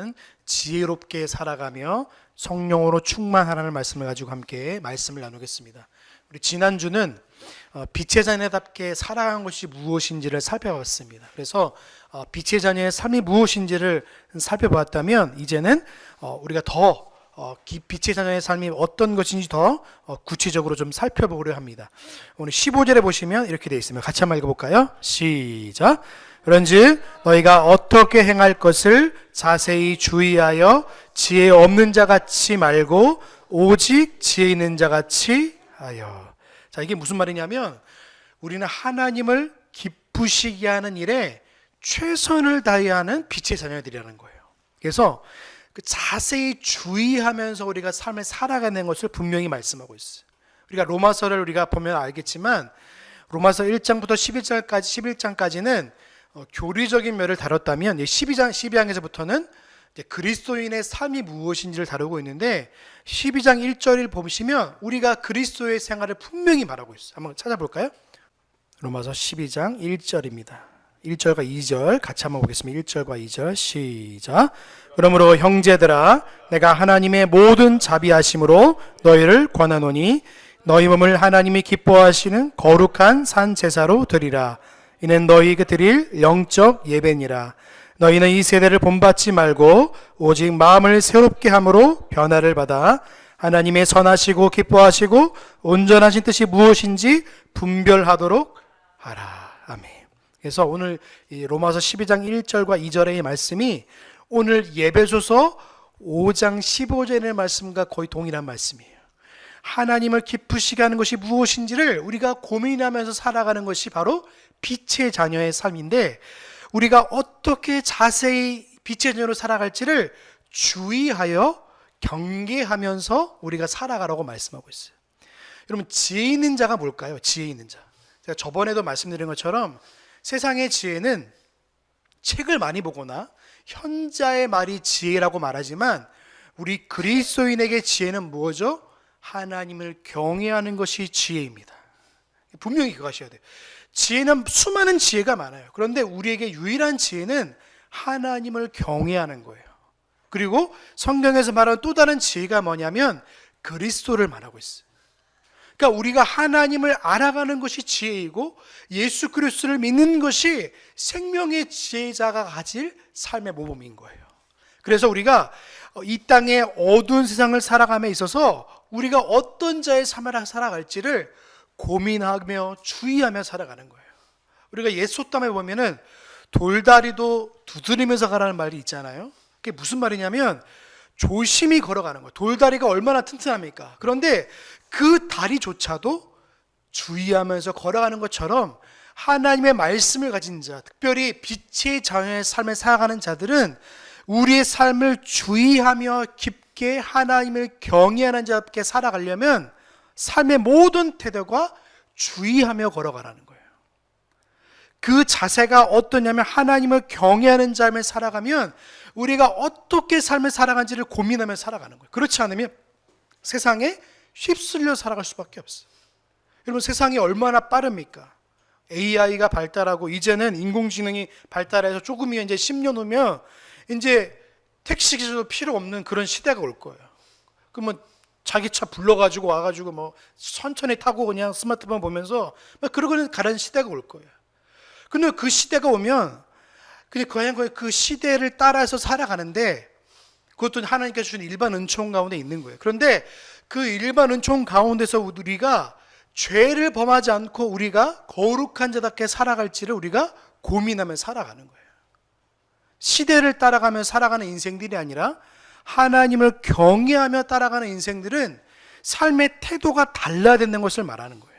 우리는 지혜롭게 살아가며 성령으로 충만하라는 말씀을 가지고 함께 말씀을 나누겠습니다. 우리 지난주는 빛의 자녀답게 살아가는 것이 무엇인지를 살펴봤습니다. 그래서 빛의 자녀의 삶이 무엇인지를 살펴보았다면 이제는 우리가 더 빛의 자녀의 삶이 어떤 것인지 더 구체적으로 좀 살펴보려 합니다. 오늘 15절에 보시면 이렇게 되어 있습니다. 같이 한번 읽어볼까요? 시작. 그런즉 너희가 어떻게 행할 것을 자세히 주의하여 지혜 없는 자 같이 말고 오직 지혜 있는 자 같이 하여. 자, 이게 무슨 말이냐면 우리는 하나님을 기쁘시게 하는 일에 최선을 다해야 하는 빛의 자녀들이라는 거예요. 그래서 그 자세히 주의하면서 우리가 삶을 살아가는 것을 분명히 말씀하고 있어요. 우리가 로마서를 우리가 보면 알겠지만 로마서 1장부터 11장까지는 교리적인 면을 다뤘다면 12장에서부터는 그리스도인의 삶이 무엇인지를 다루고 있는데 12장 1절을 보시면 우리가 그리스도의 생활을 분명히 말하고 있어요. 한번 찾아볼까요? 로마서 12장 1절입니다. 1절과 2절 같이 한번 보겠습니다. 1절과 2절 시작. 그러므로 형제들아 내가 하나님의 모든 자비하심으로 너희를 권하노니 너희 몸을 하나님이 기뻐하시는 거룩한 산 제사로 드리라. 이는 너희에게 드릴 영적 예배니라. 너희는 이 세대를 본받지 말고 오직 마음을 새롭게 함으로 변화를 받아 하나님의 선하시고 기뻐하시고 온전하신 뜻이 무엇인지 분별하도록 하라. 아멘. 그래서 오늘 이 로마서 12장 1절과 2절의 말씀이 오늘 예배소서 5장 15절의 말씀과 거의 동일한 말씀이에요. 하나님을 기쁘시게 하는 것이 무엇인지를 우리가 고민하면서 살아가는 것이 바로 빛의 자녀의 삶인데 우리가 어떻게 자세히 빛의 자녀로 살아갈지를 주의하여 경계하면서 우리가 살아가라고 말씀하고 있어요. 여러분 지혜 있는 자가 뭘까요? 지혜 있는 자. 제가 저번에도 말씀드린 것처럼 세상의 지혜는 책을 많이 보거나 현자의 말이 지혜라고 말하지만 우리 그리스도인에게 지혜는 무엇이죠? 하나님을 경외하는 것이 지혜입니다. 분명히 그거 하셔야 돼요. 지혜는 수많은 지혜가 많아요. 그런데 우리에게 유일한 지혜는 하나님을 경외하는 거예요. 그리고 성경에서 말하는 또 다른 지혜가 뭐냐면 그리스도를 말하고 있어요. 그러니까 우리가 하나님을 알아가는 것이 지혜이고 예수 그리스도를 믿는 것이 생명의 지혜자가 가질 삶의 모범인 거예요. 그래서 우리가 이 땅의 어두운 세상을 살아감에 있어서 우리가 어떤 자의 삶을 살아갈지를 고민하며 주의하며 살아가는 거예요. 우리가 옛 속담에 보면은 돌다리도 두드리면서 가라는 말이 있잖아요. 그게 무슨 말이냐면 조심히 걸어가는 거예요. 돌다리가 얼마나 튼튼합니까? 그런데 그 다리조차도 주의하면서 걸어가는 것처럼 하나님의 말씀을 가진 자, 특별히 빛의 자녀의 삶을 살아가는 자들은 우리의 삶을 주의하며 깊게 하나님을 경외하는 자답게 살아가려면 삶의 모든 태도가 주의하며 걸어가라는 거예요. 그 자세가 어떠냐면 하나님을 경외하는 삶을 살아가면 우리가 어떻게 삶을 살아가는지를 고민하며 살아가는 거예요. 그렇지 않으면 세상에 휩쓸려 살아갈 수밖에 없어요. 여러분 세상이 얼마나 빠릅니까? AI가 발달하고 이제는 인공지능이 발달해서 조금이면 이제 10년 후면 이제 택시기사도 필요 없는 그런 시대가 올 거예요. 그러면 자기 차 불러가지고 와가지고 뭐 천천히 타고 그냥 스마트폰 보면서 막 그러고는 가는 시대가 올 거예요. 근데 그 시대가 오면 그냥 그 시대를 따라서 살아가는데 그것도 하나님께서 주신 일반 은총 가운데 있는 거예요. 그런데 그 일반 은총 가운데서 우리가 죄를 범하지 않고 우리가 거룩한 자답게 살아갈지를 우리가 고민하며 살아가는 거예요. 시대를 따라가며 살아가는 인생들이 아니라 하나님을 경외하며 따라가는 인생들은 삶의 태도가 달라야 되는 것을 말하는 거예요.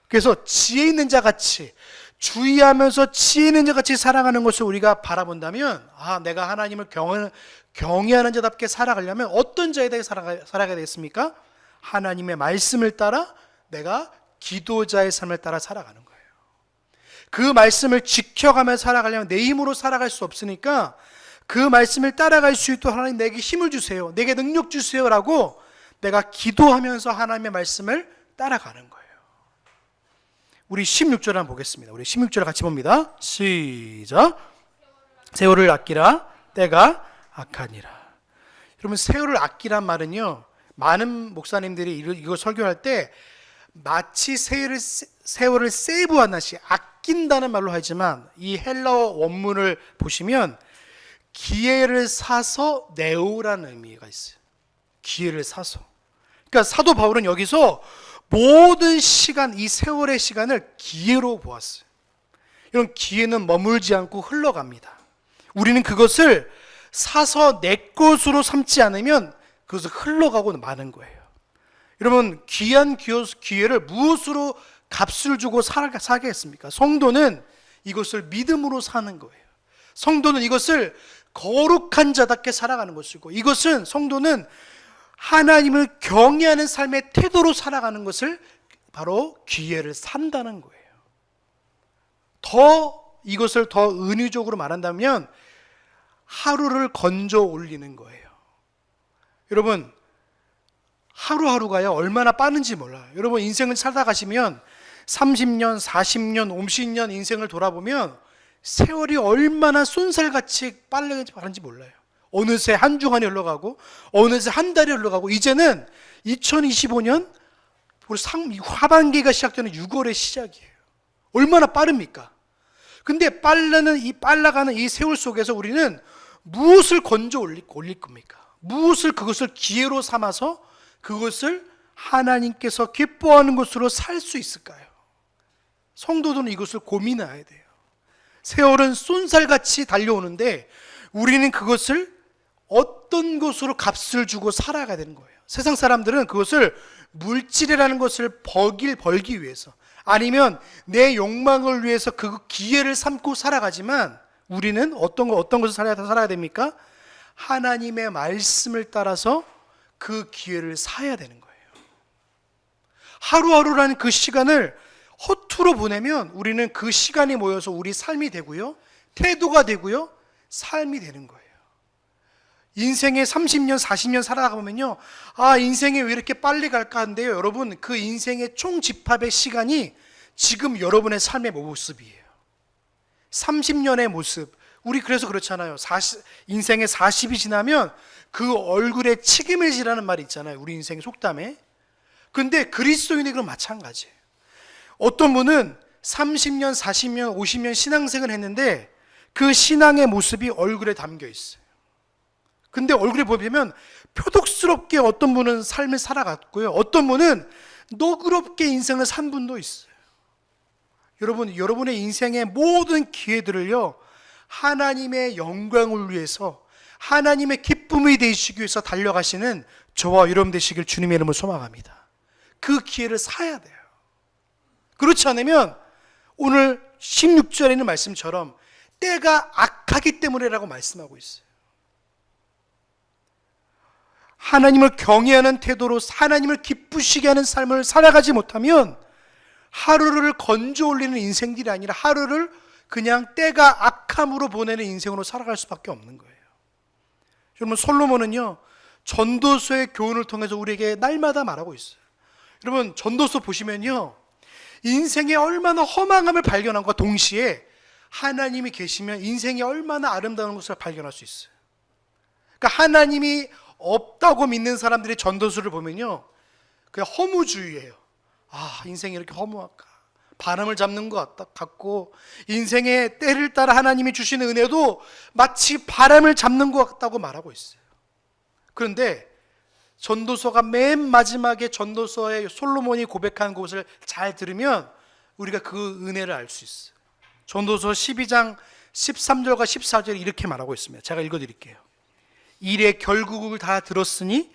그래서 지혜 있는 자 같이 주의하면서 지혜 있는 자 같이 살아가는 것을 우리가 바라본다면 내가 하나님을 경외하는 자답게 살아가려면 어떤 자에 대해 살아가야 되겠습니까? 하나님의 말씀을 따라 내가 기도자의 삶을 따라 살아가는 거예요. 그 말씀을 지켜가며 살아가려면 내 힘으로 살아갈 수 없으니까 그 말씀을 따라갈 수 있도록 하나님 내게 힘을 주세요. 내게 능력 주세요라고 내가 기도하면서 하나님의 말씀을 따라가는 거예요. 우리 16절 한번 보겠습니다. 우리 16절 같이 봅니다. 시작. 세월을 아끼라 때가 악하니라. 여러분, 세월을 아끼란 말은요, 많은 목사님들이 이걸 설교할 때 마치 세월을 세이브하듯이 아낀다는 말로 하지만, 이 헬라어 원문을 보시면 기회를 사서 내오라는 의미가 있어요. 기회를 사서. 그러니까 사도 바울은 여기서 모든 시간, 이 세월의 시간을 기회로 보았어요. 이런 기회는 머물지 않고 흘러갑니다. 우리는 그것을 사서 내 것으로 삼지 않으면 그것은 흘러가고 마는 거예요. 여러분, 귀한 기회를 무엇으로 값을 주고 사겠습니까? 성도는 이것을 믿음으로 사는 거예요. 성도는 이것을 거룩한 자답게 살아가는 것이고, 이것은 성도는 하나님을 경외하는 삶의 태도로 살아가는 것을 바로 기회를 산다는 거예요. 이것을 더 은유적으로 말한다면 하루를 건져 올리는 거예요. 여러분, 하루하루가요 얼마나 빠른지 몰라요. 여러분, 인생을 살아가시면 30년, 40년, 50년 인생을 돌아보면 세월이 얼마나 쏜살같이 빠른지 몰라요. 어느새 한 주간이 흘러가고 어느새 한 달이 흘러가고, 이제는 2025년 하반기가 시작되는 6월의 시작이에요. 얼마나 빠릅니까? 근데 빨라가는 이 세월 속에서 우리는 무엇을 건져 올릴 겁니까? 그것을 기회로 삼아서 그것을 하나님께서 기뻐하는 것으로 살 수 있을까요? 성도들은 이것을 고민해야 돼요. 세월은 쏜살같이 달려오는데 우리는 그것을 어떤 것으로 값을 주고 살아가야 되는 거예요. 세상 사람들은 그것을 물질이라는 것을 벌기 위해서, 아니면 내 욕망을 위해서 그 기회를 삼고 살아가지만, 우리는 어떤 것을 살아야 됩니까? 하나님의 말씀을 따라서 그 기회를 사야 되는 거예요. 하루하루라는 그 시간을 허투루 보내면 우리는 그 시간이 모여서 우리 삶이 되고요, 태도가 되고요, 삶이 되는 거예요. 인생에 30년, 40년 살아가 보면요, 인생이 왜 이렇게 빨리 갈까 하는데요, 여러분, 그 인생의 총 집합의 시간이 지금 여러분의 삶의 모습이에요. 30년의 모습. 우리 그래서 그렇잖아요. 인생의 40이 지나면 그 얼굴에 치김을 지라는 말이 있잖아요. 우리 인생의 속담에. 근데 그리스도인이 그럼 마찬가지예요. 어떤 분은 30년, 40년, 50년 신앙생활을 했는데 그 신앙의 모습이 얼굴에 담겨 있어요. 근데 얼굴에 보면 표독스럽게 어떤 분은 삶을 살아갔고요, 어떤 분은 너그럽게 인생을 산 분도 있어요. 여러분의 인생의 모든 기회들을요, 하나님의 영광을 위해서, 하나님의 기쁨이 되시기 위해서 달려가시는 저와 여러분 되시길 주님의 이름으로 소망합니다. 그 기회를 사야 돼요. 그렇지 않으면 오늘 16절에 있는 말씀처럼 때가 악하기 때문에라고 말씀하고 있어요. 하나님을 경외하는 태도로 하나님을 기쁘시게 하는 삶을 살아가지 못하면 하루를 건져 올리는 인생들이 아니라 하루를 그냥 때가 악함으로 보내는 인생으로 살아갈 수밖에 없는 거예요. 여러분, 솔로몬은요, 전도서의 교훈을 통해서 우리에게 날마다 말하고 있어요. 여러분, 전도서 보시면요, 인생의 얼마나 허망함을 발견함과 동시에 하나님이 계시면 인생이 얼마나 아름다운 것을 발견할 수 있어요. 그러니까 하나님이 없다고 믿는 사람들의 전도서를 보면요, 그냥 허무주의예요. 인생이 이렇게 허무할까? 바람을 잡는 것 같고, 인생의 때를 따라 하나님이 주시는 은혜도 마치 바람을 잡는 것 같다고 말하고 있어요. 그런데 전도서가 맨 마지막에 전도서에 솔로몬이 고백한 것을 잘 들으면 우리가 그 은혜를 알 수 있어요. 전도서 12장 13절과 14절에 이렇게 말하고 있습니다. 제가 읽어드릴게요. 일의 결국을 다 들었으니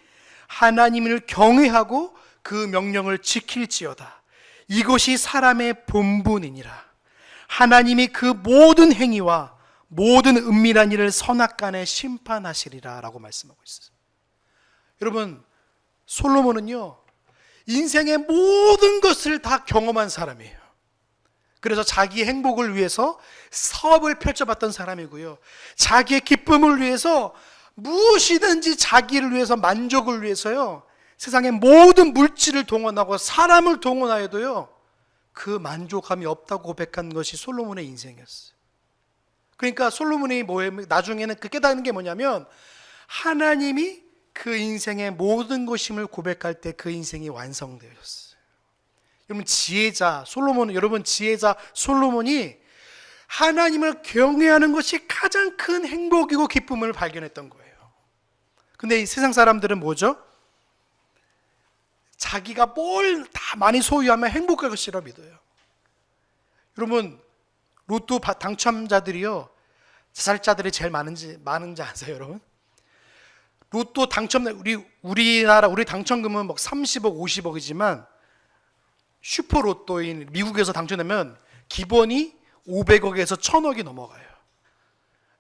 하나님을 경외하고 그 명령을 지킬지어다. 이것이 사람의 본분이니라. 하나님이 그 모든 행위와 모든 은밀한 일을 선악간에 심판하시리라 라고 말씀하고 있어요. 여러분, 솔로몬은요, 인생의 모든 것을 다 경험한 사람이에요. 그래서 자기의 행복을 위해서 사업을 펼쳐봤던 사람이고요, 자기의 기쁨을 위해서 무엇이든지 자기를 위해서, 만족을 위해서요, 세상의 모든 물질을 동원하고 사람을 동원하여도요, 그 만족감이 없다고 고백한 것이 솔로몬의 인생이었어요. 그러니까 솔로몬이 나중에는 그 깨닫는 게 뭐냐면, 하나님이 그 인생의 모든 것임을 고백할 때 그 인생이 완성되었어요. 여러분 지혜자 솔로몬, 여러분 지혜자 솔로몬이 하나님을 경외하는 것이 가장 큰 행복이고 기쁨을 발견했던 거예요. 근데 이 세상 사람들은 뭐죠? 자기가 뭘 다 많이 소유하면 행복할 것이라 믿어요. 여러분 로또 당첨자들이요, 자살자들이 제일 많은지 아세요, 여러분? 로또 당첨, 우리나라 우리 당첨금은 막 30억, 50억이지만 슈퍼 로또인 미국에서 당첨되면 기본이 500억에서 1000억이 넘어가요.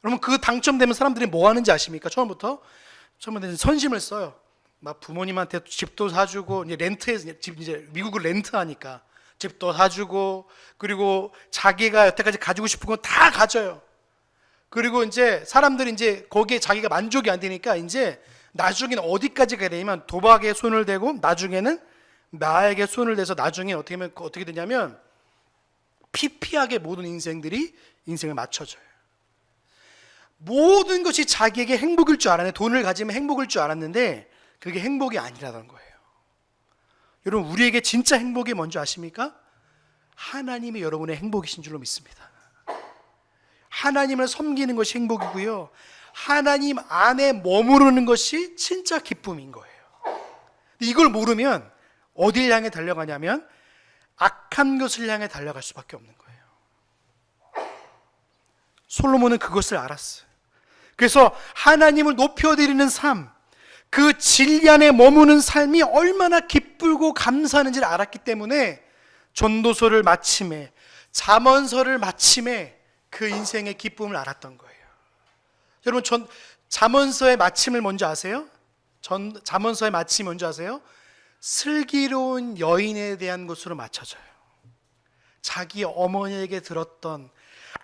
여러분 그 당첨되면 사람들이 뭐 하는지 아십니까? 처음부터 선심을 써요. 막 부모님한테 집도 사주고, 이제 렌트해서 이제 미국을 렌트하니까 집도 사주고, 그리고 자기가 여태까지 가지고 싶은 건 다 가져요. 그리고 이제 사람들이 이제 거기에 자기가 만족이 안 되니까 이제 나중에는 어디까지 가야 되냐면 도박에 손을 대고, 나중에는 나에게 손을 대서 나중에 어떻게 되냐면 피피하게 모든 인생을 맞춰줘요. 모든 것이 자기에게 행복일 줄 알았는데, 돈을 가지면 행복일 줄 알았는데 그게 행복이 아니라는 거예요. 여러분 우리에게 진짜 행복이 뭔지 아십니까? 하나님이 여러분의 행복이신 줄로 믿습니다. 하나님을 섬기는 것이 행복이고요, 하나님 안에 머무르는 것이 진짜 기쁨인 거예요. 이걸 모르면 어딜 향해 달려가냐면 악한 것을 향해 달려갈 수밖에 없는 거예요. 솔로몬은 그것을 알았어요. 그래서 하나님을 높여드리는 삶, 그 진리 안에 머무는 삶이 얼마나 기쁘고 감사하는지를 알았기 때문에 전도서를 마침에, 잠언서를 마침에 그 인생의 기쁨을 알았던 거예요. 여러분 잠언서의 마침을 뭔지 아세요? 잠언서의 마침이 뭔지 아세요? 슬기로운 여인에 대한 것으로 맞춰져요. 자기 어머니에게 들었던,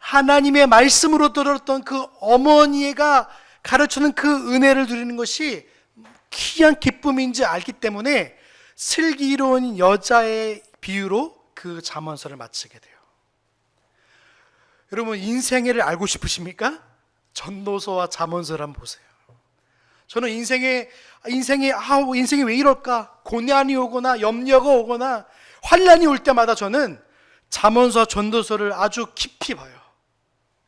하나님의 말씀으로 들었던 그 어머니가 가르쳐는 그 은혜를 누리는 것이 귀한 기쁨인지 알기 때문에 슬기로운 여자의 비유로 그 잠언서를 마치게 돼요. 여러분 인생애를 알고 싶으십니까? 전도서와 잠언서를 한번 보세요. 저는 인생이 왜 이럴까? 고난이 오거나 염려가 오거나 환난이 올 때마다 저는 잠언서, 전도서를 아주 깊이 봐요.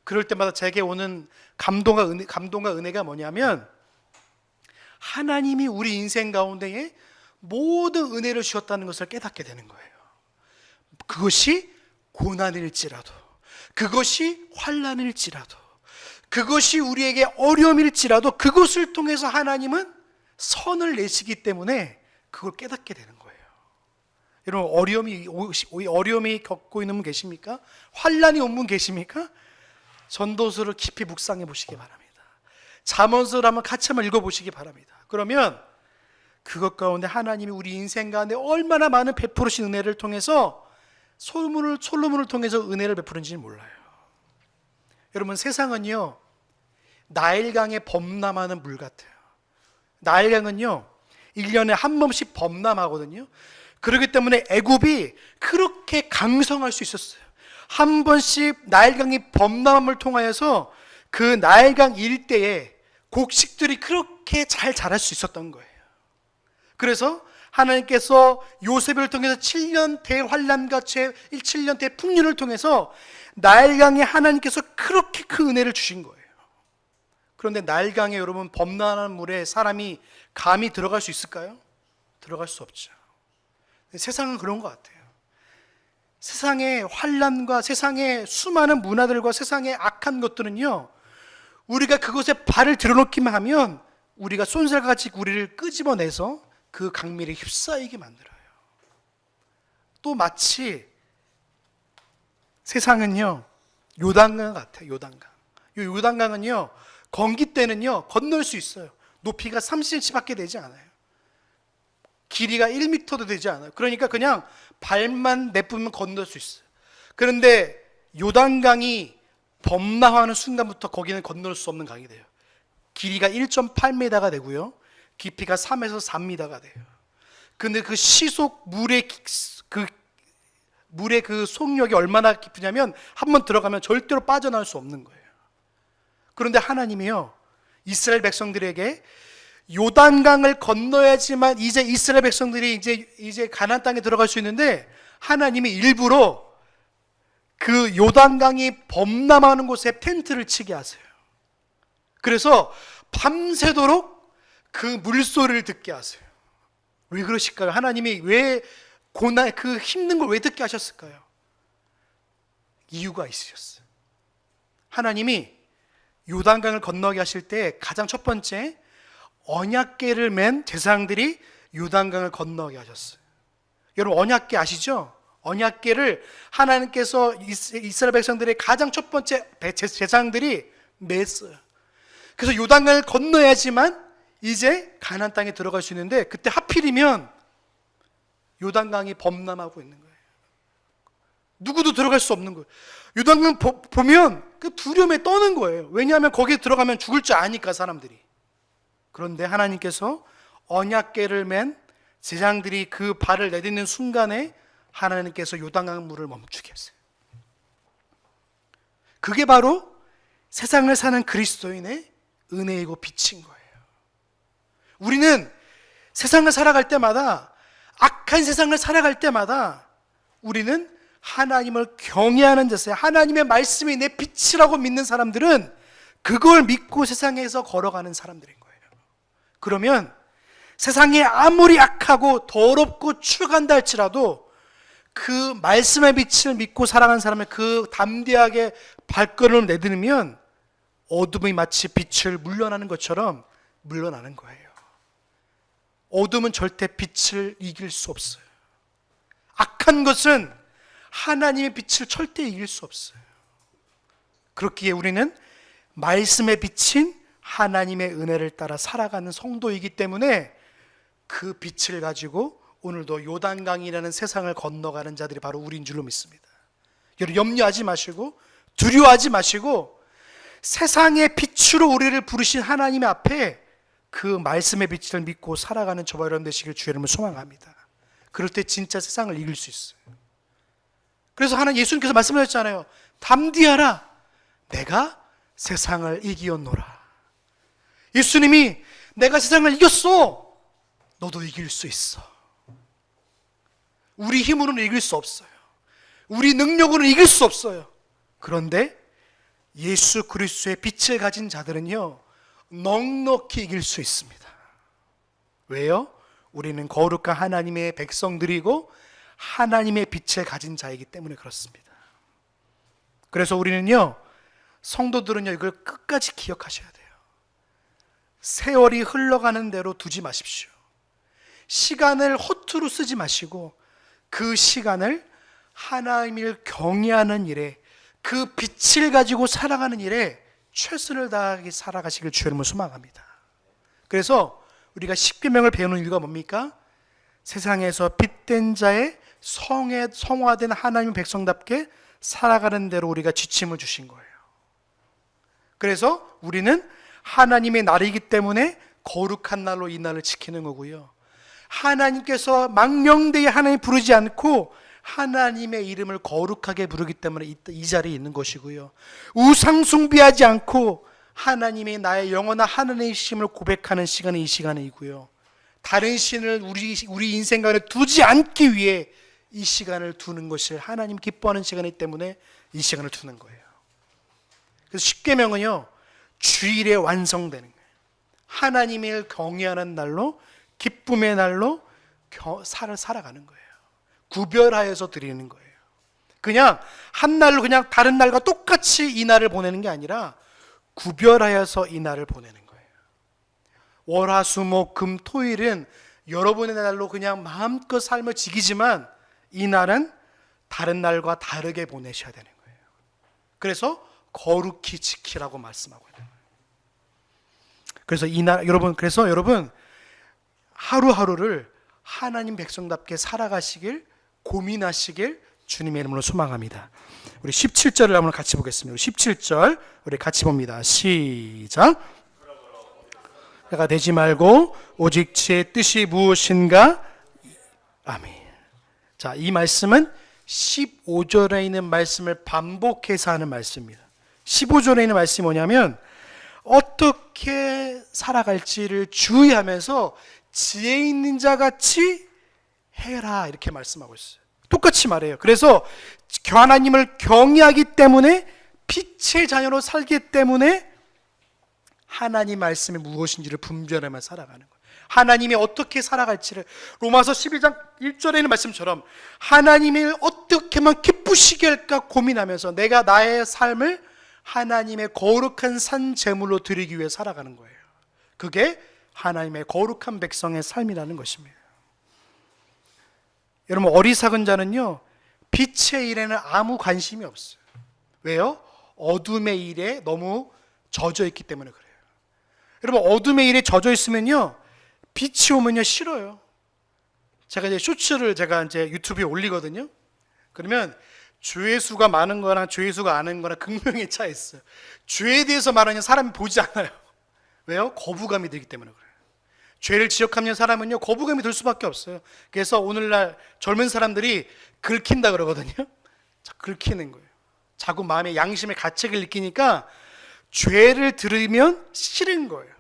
그럴 때마다 제게 오는 감동과 은혜가 뭐냐면, 하나님이 우리 인생 가운데에 모든 은혜를 주셨다는 것을 깨닫게 되는 거예요. 그것이 고난일지라도, 그것이 환난일지라도, 그것이 우리에게 어려움일지라도 그것을 통해서 하나님은 선을 내시기 때문에 그걸 깨닫게 되는 거예요. 여러분 어려움이 겪고 있는 분 계십니까? 환난이 온 분 계십니까? 전도서를 깊이 묵상해 보시기 바랍니다. 잠언서를 한번 같이 한번 읽어보시기 바랍니다. 그러면 그것 가운데 하나님이 우리 인생 가운데 얼마나 많은 베푸르신 은혜를 통해서 솔로몬을 통해서 은혜를 베푸는지는 몰라요. 여러분 세상은요 나일강에 범람하는 물 같아요. 나일강은요 1년에 한 번씩 범람하거든요. 그렇기 때문에 애굽이 그렇게 강성할 수 있었어요. 한 번씩 나일강이 범람함을 통하여서 그 나일강 일대에 곡식들이 그렇게 잘 자랄 수 있었던 거예요. 그래서 하나님께서 요셉을 통해서 7년 대환란과 7년 대풍년을 통해서 나일강에 하나님께서 그렇게 큰 은혜를 주신 거예요. 그런데 나일강에 여러분 범람한 물에 사람이 감히 들어갈 수 있을까요? 들어갈 수 없죠. 세상은 그런 것 같아요. 세상의 환란과 세상의 수많은 문화들과 세상의 악한 것들은요, 우리가 그곳에 발을 들여놓기만 하면 우리가 쏜살같이 우리를 끄집어내서 그 강물에 휩싸이게 만들어요. 또 마치 세상은요 요단강 같아요. 요단강은요 건기 때는요 건널 수 있어요. 높이가 30cm밖에 되지 않아요. 길이가 1m도 되지 않아요. 그러니까 그냥 발만 내뿜으면 건널 수 있어요. 그런데 요단강이 범람하는 순간부터 거기는 건널 수 없는 강이 돼요. 길이가 1.8m가 되고요, 깊이가 3에서 4m가 돼요. 근데 그 시속 물의 그 속력이 얼마나 깊으냐면 한번 들어가면 절대로 빠져나올 수 없는 거예요. 그런데 하나님이요 이스라엘 백성들에게 요단강을 건너야지만 이제 이스라엘 백성들이 이제 가나안 땅에 들어갈 수 있는데, 하나님이 일부러 그 요단강이 범람하는 곳에 텐트를 치게 하세요. 그래서 밤새도록 그 물소리를 듣게 하세요. 왜 그러실까요? 하나님이 왜 그 힘든 걸 왜 듣게 하셨을까요? 이유가 있으셨어요. 하나님이 요단강을 건너게 하실 때 가장 첫 번째, 언약궤를 맨 제사장들이 요단강을 건너게 하셨어요. 여러분, 언약궤 아시죠? 언약궤를 하나님께서 이스라엘 백성들의 가장 첫 번째 제사장들이 맸어요. 그래서 요단강을 건너야지만 이제 가나안 땅에 들어갈 수 있는데, 그때 하필이면 요단강이 범람하고 있는 거예요. 누구도 들어갈 수 없는 거예요. 요단강 보면 그 두려움에 떠는 거예요. 왜냐하면 거기에 들어가면 죽을 줄 아니까, 사람들이. 그런데 하나님께서 언약궤를 맨 제사장들이 그 발을 내딛는 순간에 하나님께서 요단강 물을 멈추게 했어요. 그게 바로 세상을 사는 그리스도인의 은혜이고 빛인 거예요. 우리는 세상을 살아갈 때마다, 악한 세상을 살아갈 때마다 우리는 하나님을 경외하는 자세, 하나님의 말씀이 내 빛이라고 믿는 사람들은 그걸 믿고 세상에서 걸어가는 사람들인 거예요. 그러면 세상이 아무리 악하고 더럽고 추악한다 할지라도 그 말씀의 빛을 믿고 살아가는 사람의 그 담대하게 발걸음을 내딛으면 어둠이 마치 빛을 물러나는 것처럼 물러나는 거예요. 어둠은 절대 빛을 이길 수 없어요. 악한 것은 하나님의 빛을 절대 이길 수 없어요. 그렇기에 우리는 말씀에 비친 하나님의 은혜를 따라 살아가는 성도이기 때문에 그 빛을 가지고 오늘도 요단강이라는 세상을 건너가는 자들이 바로 우리인 줄로 믿습니다. 여러분, 염려하지 마시고 두려워하지 마시고 세상의 빛으로 우리를 부르신 하나님 앞에 그 말씀의 빛을 믿고 살아가는 저와 여러분 되시길 주의 이름으로 소망합니다. 그럴 때 진짜 세상을 이길 수 있어요. 그래서 예수님께서 말씀하셨잖아요. 담대하라, 내가 세상을 이기었노라. 예수님이 내가 세상을 이겼어, 너도 이길 수 있어. 우리 힘으로는 이길 수 없어요. 우리 능력으로는 이길 수 없어요. 그런데 예수 그리스도의 빛을 가진 자들은요, 넉넉히 이길 수 있습니다. 왜요? 우리는 거룩한 하나님의 백성들이고 하나님의 빛을 가진 자이기 때문에 그렇습니다. 그래서 우리는요, 성도들은요, 이걸 끝까지 기억하셔야 돼요. 세월이 흘러가는 대로 두지 마십시오. 시간을 허투루 쓰지 마시고 그 시간을 하나님을 경외하는 일에, 그 빛을 가지고 살아가는 일에 최선을 다하게 살아가시길 주의 이름으로 소망합니다. 그래서 우리가 십계명을 배우는 이유가 뭡니까? 세상에서 빛된 자의 성화된 하나님의 백성답게 살아가는 대로 우리가 지침을 주신 거예요. 그래서 우리는 하나님의 날이기 때문에 거룩한 날로 이 날을 지키는 거고요, 하나님께서 망령되이 하나님 부르지 않고 하나님의 이름을 거룩하게 부르기 때문에 이 자리에 있는 것이고요, 우상 숭배하지 않고 하나님의 나의 영원한 하나님이심을 고백하는 시간이 이 시간이고요, 다른 신을 우리 인생 가운데 두지 않기 위해 이 시간을 두는 것을 하나님 기뻐하는 시간이기 때문에 이 시간을 두는 거예요. 그래서 십계명은요, 주일에 완성되는 거예요. 하나님을 경외하는 날로, 기쁨의 날로 살아가는 거예요. 구별하여서 드리는 거예요. 그냥 한 날로 그냥 다른 날과 똑같이 이 날을 보내는 게 아니라 구별하여서 이 날을 보내는 거예요. 월화수목 금 토일은 여러분의 날로 그냥 마음껏 삶을 지키지만 이 날은 다른 날과 다르게 보내셔야 되는 거예요. 그래서 거룩히 지키라고 말씀하고 있는 거예요. 그래서 여러분 하루하루를 하나님 백성답게 살아가시길 고민하시길 주님의 이름으로 소망합니다. 우리 17절을 한번 같이 보겠습니다. 17절 우리 같이 봅니다. 시작. 내가 되지 말고 오직 주의 뜻이 무엇인가. 아멘. 자, 이 말씀은 15절에 있는 말씀을 반복해서 하는 말씀입니다. 15절에 있는 말씀이 뭐냐면 어떻게 살아갈지를 주의하면서 지혜 있는 자 같이 해라 이렇게 말씀하고 있어요. 똑같이 말해요. 그래서 하나님을 경외하기 때문에 빛의 자녀로 살기 때문에 하나님 말씀이 무엇인지를 분별하며 살아가는 거예요. 하나님이 어떻게 살아갈지를 로마서 12장 1절에 있는 말씀처럼 하나님이 어떻게만 기쁘시게 할까 고민하면서 내가 나의 삶을 하나님의 거룩한 산 제물로 드리기 위해 살아가는 거예요. 그게 하나님의 거룩한 백성의 삶이라는 것입니다. 여러분, 어리석은 자는요 빛의 일에는 아무 관심이 없어요. 왜요? 어둠의 일에 너무 젖어 있기 때문에 그래요. 여러분, 어둠의 일에 젖어 있으면요 빛이 오면요 싫어요. 제가 이제 쇼츠를 제가 이제 유튜브에 올리거든요. 그러면 죄수가 많은 거랑 죄수가 아는 거랑 극명히 차 있어요. 죄에 대해서 말하는 사람이 보지 않아요. 왜요? 거부감이 들기 때문에 그래요. 죄를 지적하는 사람은요 거부감이 들 수밖에 없어요. 그래서 오늘날 젊은 사람들이 긁힌다 그러거든요. 긁히는 거예요. 자꾸 마음에 양심의 가책을 느끼니까 죄를 들으면 싫은 거예요.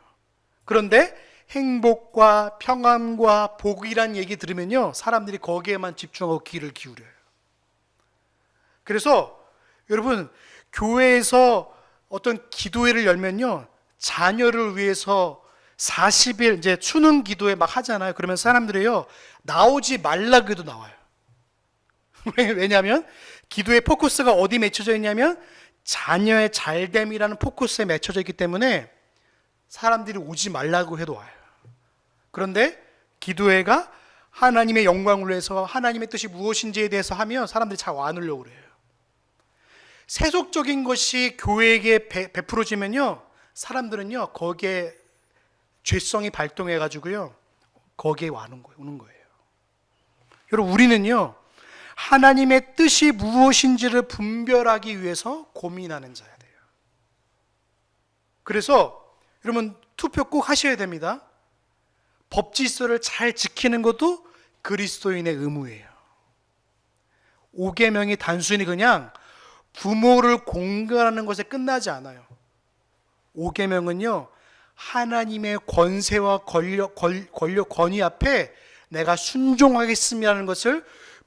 그런데 행복과 평안과 복이란 얘기 들으면요 사람들이 거기에만 집중하고 귀를 기울여요. 그래서 여러분, 교회에서 어떤 기도회를 열면요 자녀를 위해서 40일 이제 추는 기도회 막 하잖아요. 그러면 사람들이요 나오지 말라고 해도 나와요. 왜냐하면 기도의 포커스가 어디 맺혀져 있냐면 자녀의 잘됨이라는 포커스에 맺혀져 있기 때문에 사람들이 오지 말라고 해도 와요. 그런데 기도회가 하나님의 영광을 위해서 하나님의 뜻이 무엇인지에 대해서 하면 사람들이 잘 안 오려고 그래요. 세속적인 것이 교회에게 베풀어지면요 사람들은요 거기에 죄성이 발동해가지고요 거기에 오는 거예요. 여러분, 우리는요 하나님의 뜻이 무엇인지를 분별하기 위해서 고민하는 자야 돼요. 그래서 여러분 투표 꼭 하셔야 됩니다. 법 질서를 잘 지키는 것도 그리스도인의 의무예요. 5계명이 단순히 그냥 부모를 공경하는 것에 끝나지 않아요. 5계명은요 하나님의 권세와 권력, 권위 앞에 내가 순종하겠습니다는 것을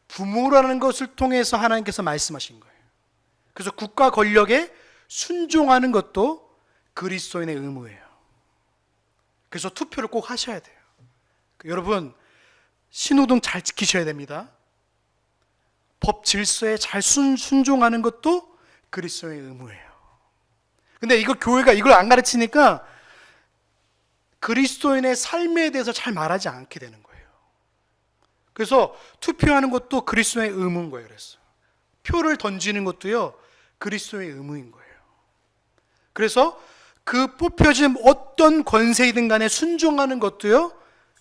부모라는 것을 통해서 하나님께서 말씀하신 거예요. 그래서 국가 권력에 순종하는 것도 그리스도인의 의무예요. 그래서 투표를 꼭 하셔야 돼요. 여러분, 신호등 잘 지키셔야 됩니다. 법 질서에 잘 순종하는 것도 그리스도의 의무예요. 근데 이거 교회가 이걸 안 가르치니까 그리스도인의 삶에 대해서 잘 말하지 않게 되는 거예요. 그래서 투표하는 것도 그리스도의 의무인 거예요. 그래서 표를 던지는 것도요 그리스도의 의무인 거예요. 그래서 그 뽑혀진 어떤 권세이든 간에 순종하는 것도요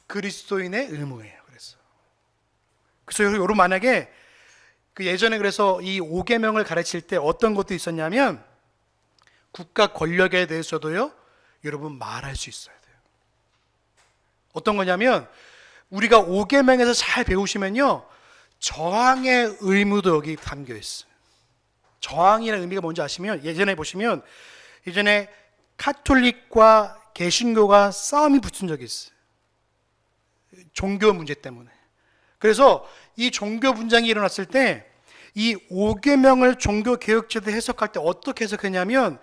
그리스도인의 의무예요. 그래서 여러분 만약에 그 예전에 그래서 이 5계명을 가르칠 때 어떤 것도 있었냐면 국가 권력에 대해서도요 여러분 말할 수 있어야 돼요. 어떤 거냐면 우리가 5계명에서 잘 배우시면요 저항의 의무도 여기 담겨 있어요. 저항이라는 의미가 뭔지 아시면 예전에 보시면 예전에 카톨릭과 개신교가 싸움이 붙은 적이 있어요. 종교 문제 때문에. 그래서 이 종교 분쟁이 일어났을 때 이 5계명을 종교 개혁제도 해석할 때 어떻게 해석했냐면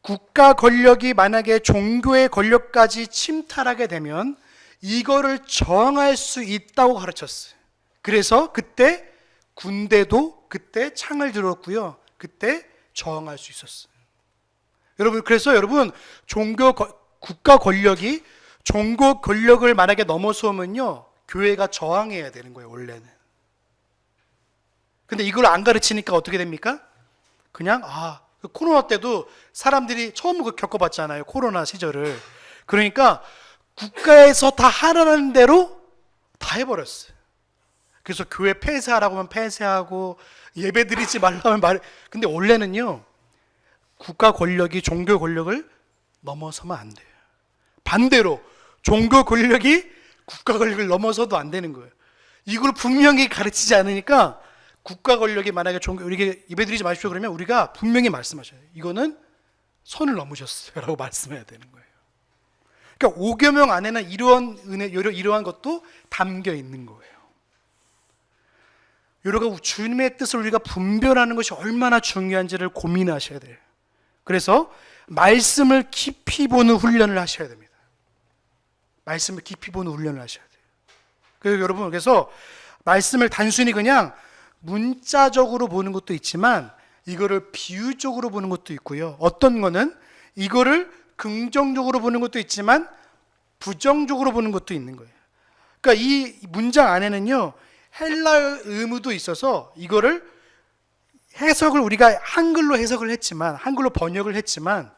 국가 권력이 만약에 종교의 권력까지 침탈하게 되면 이거를 저항할 수 있다고 가르쳤어요. 그래서 그때 군대도 그때 창을 들었고요. 그때 저항할 수 있었어요. 여러분, 그래서 여러분 국가 권력이 종교 권력을 만약에 넘어서면요 교회가 저항해야 되는 거예요. 원래는. 근데 이걸 안 가르치니까 어떻게 됩니까? 그냥 코로나 때도 사람들이 처음 겪어봤잖아요. 코로나 시절을. 그러니까 국가에서 다 하라는 대로 다 해버렸어요. 그래서 교회 폐쇄하라고 하면 폐쇄하고 예배 드리지 말라고 하면 근데 원래는요 국가 권력이 종교 권력을 넘어서면 안 돼요. 반대로 종교 권력이 국가 권력을 넘어서도 안 되는 거예요. 이걸 분명히 가르치지 않으니까 국가 권력이 만약에 우리에게 예배드리지 마십시오 그러면 우리가 분명히 말씀하셔야 돼요. 이거는 선을 넘으셨어요 라고 말씀해야 되는 거예요. 그러니까 오계명 안에는 이러한 은혜, 이러한 것도 담겨 있는 거예요. 여러분, 주님의 뜻을 우리가 분별하는 것이 얼마나 중요한지를 고민하셔야 돼요. 그래서 말씀을 깊이 보는 훈련을 하셔야 됩니다. 말씀을 깊이 보는 훈련을 하셔야 돼요. 그래서 여러분, 그래서 말씀을 단순히 그냥 문자적으로 보는 것도 있지만 이거를 비유적으로 보는 것도 있고요. 어떤 거는 이거를 긍정적으로 보는 것도 있지만 부정적으로 보는 것도 있는 거예요. 그러니까 이 문장 안에는요, 헬라어 의무도 있어서 이거를 해석을 우리가 한글로 해석을 했지만, 한글로 번역을 했지만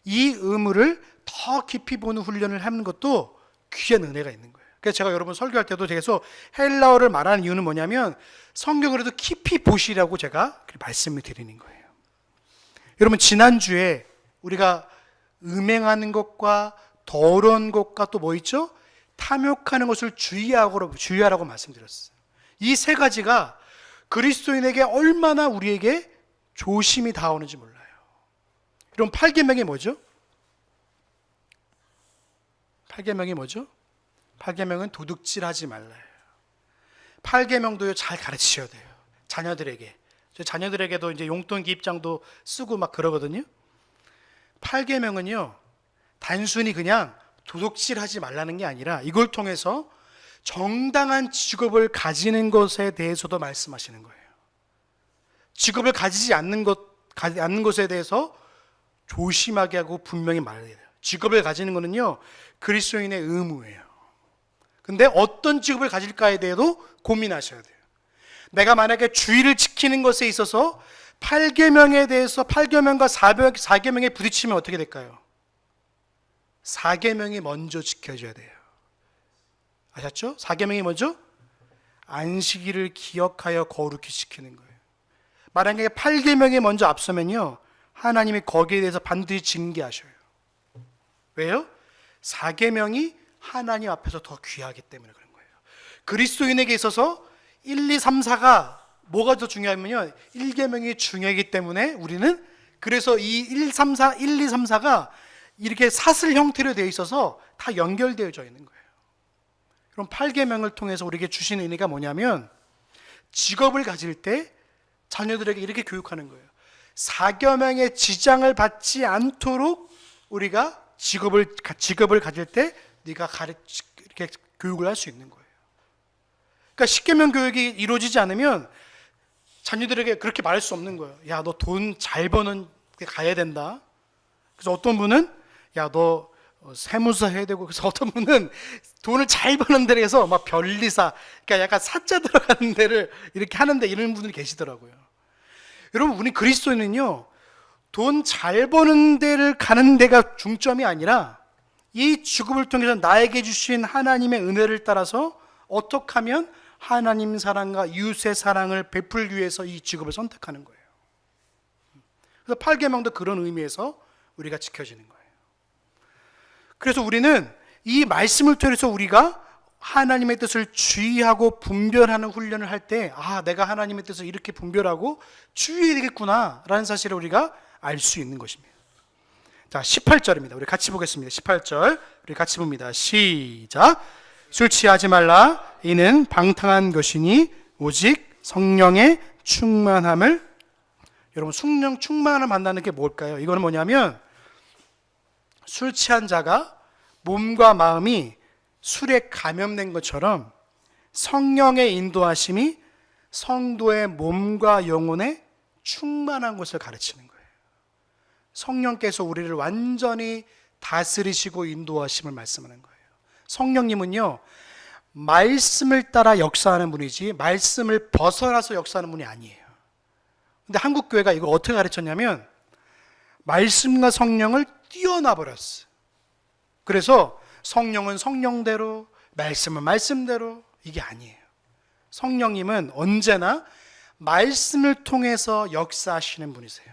이 의무를 더 깊이 보는 훈련을 하는 것도 귀한 은혜가 있는 거예요. 그래서 제가 여러분 설교할 때도 계속 헬라어를 말하는 이유는 뭐냐면 성경을 더 깊이 보시라고 제가 말씀을 드리는 거예요. 여러분, 지난주에 우리가 음행하는 것과 더러운 것과 또 뭐 있죠? 탐욕하는 것을 주의하라고 말씀드렸어요. 이 세 가지가 그리스도인에게 얼마나 우리에게 조심이 다가오는지 몰라요. 여러분, 8계명이 뭐죠? 8계명이 뭐죠? 8계명은 도둑질하지 말라요. 8계명도요, 잘 가르치셔야 돼요. 자녀들에게. 저 자녀들에게도 이제 용돈 기입장도 쓰고 막 그러거든요. 8계명은요, 단순히 그냥 도둑질하지 말라는 게 아니라 이걸 통해서 정당한 직업을 가지는 것에 대해서도 말씀하시는 거예요. 직업을 가지지 않는 것에 대해서 조심하게 하고 분명히 말해야 돼요. 직업을 가지는 것은요, 그리스도인의 의무예요. 근데 어떤 직업을 가질까에 대해서도 고민하셔야 돼요. 내가 만약에 주의를 지키는 것에 있어서 8계명에 대해서 8계명과 4계명에 부딪히면 어떻게 될까요? 4계명이 먼저 지켜져야 돼요. 아셨죠? 4계명이 뭐죠? 안식일을 기억하여 거룩히 지키는 거예요. 만약에 8계명이 먼저 앞서면요, 하나님이 거기에 대해서 반드시 징계하셔요. 왜요? 4계명이 하나님 앞에서 더 귀하기 때문에 그런 거예요. 그리스도인에게 있어서 1, 2, 3, 4가 뭐가 더 중요하면요, 1계명이 중요하기 때문에 우리는 그래서 이 1, 2, 3, 4가 이렇게 사슬 형태로 되어 있어서 다 연결되어져 있는 거예요. 그럼 8계명을 통해서 우리에게 주신 은혜가 뭐냐면 직업을 가질 때 자녀들에게 이렇게 교육하는 거예요. 4계명의 지장을 받지 않도록 우리가 직업을 가질 때 네가 이렇게 교육을 할 수 있는 거예요. 그러니까 10계명 교육이 이루어지지 않으면 자녀들에게 그렇게 말할 수 없는 거예요. 야, 너 돈 잘 버는 데 가야 된다. 그래서 어떤 분은 야, 너 세무사 해야 되고, 그래서 어떤 분은 돈을 잘 버는 데를 해서 막 변리사, 그러니까 약간 사자 들어가는 데를 이렇게 하는데 이런 분들이 계시더라고요. 여러분, 우리 그리스도인은요, 돈 잘 버는 데를 가는 데가 중점이 아니라 이 직업을 통해서 나에게 주신 하나님의 은혜를 따라서 어떻게 하면 하나님 사랑과 이웃의 사랑을 베풀기 위해서 이 직업을 선택하는 거예요. 그래서 8계명도 그런 의미에서 우리가 지켜지는 거예요. 그래서 우리는 이 말씀을 통해서 우리가 하나님의 뜻을 주의하고 분별하는 훈련을 할 때, 아, 내가 하나님의 뜻을 이렇게 분별하고 주의해야 되겠구나 라는 사실을 우리가 알 수 있는 것입니다. 자, 18절입니다. 우리 같이 보겠습니다. 18절 우리 같이 봅니다. 시작. 술 취하지 말라. 이는 방탕한 것이니 오직 성령의 충만함을. 여러분, 성령 충만함을 만나는 게 뭘까요? 이거는 뭐냐면 술 취한 자가 몸과 마음이 술에 감염된 것처럼 성령의 인도하심이 성도의 몸과 영혼에 충만한 것을 가르치는 거예요. 성령께서 우리를 완전히 다스리시고 인도하심을 말씀하는 거예요. 성령님은요, 말씀을 따라 역사하는 분이지 말씀을 벗어나서 역사하는 분이 아니에요. 근데 한국교회가 이걸 어떻게 가르쳤냐면 말씀과 성령을 띄어놔 버렸어요. 그래서 성령은 성령대로, 말씀은 말씀대로, 이게 아니에요. 성령님은 언제나 말씀을 통해서 역사하시는 분이세요.